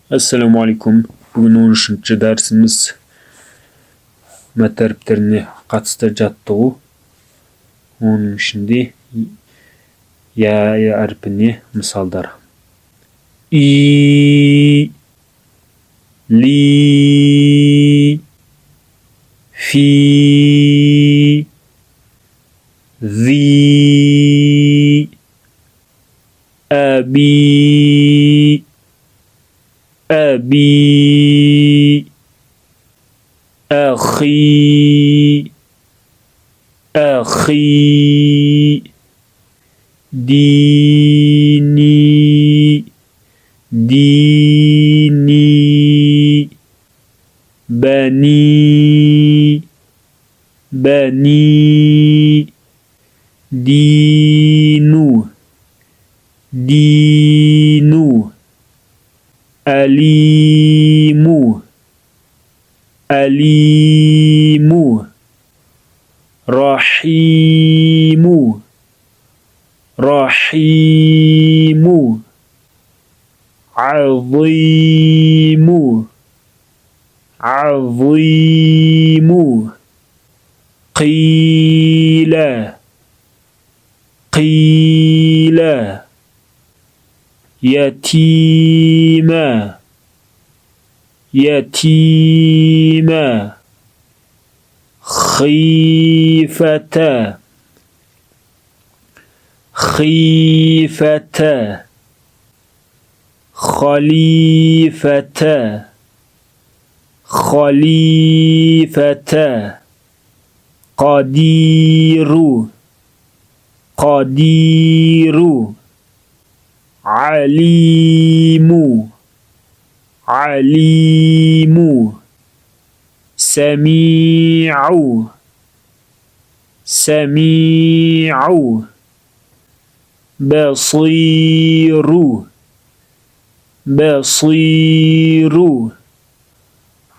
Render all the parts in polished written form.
Assalamu alaikum. Бүгін 13-ші дәрісіміз мәт әріптеріне қатысты жаттығу. Оның ішінде я әрпіне мысалдар. И, ли, фи, зи, أبي أبي أخي أخي ديني ديني بني بني دينو دينو أليم أليم رحيم رحيم عظيم عظيم قيل قيل يتيما يتيما خيفة خيفة خليفة خليفة قدير قدير عليم عليم سميع سميع بصير بصير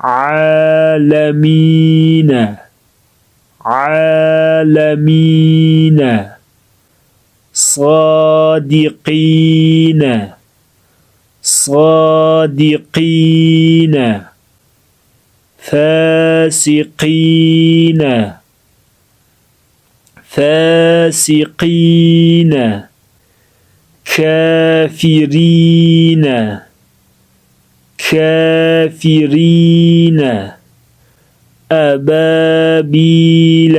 عالمين عالمين صادقين صادقين فاسقين فاسقين كافرين كافرين أبابيل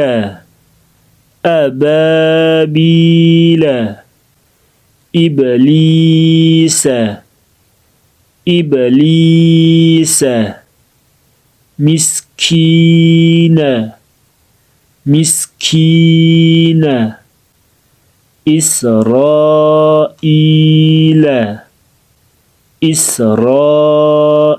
أبابيل إبليس إبليس مسكين مسكين إسرائيل إسرائيل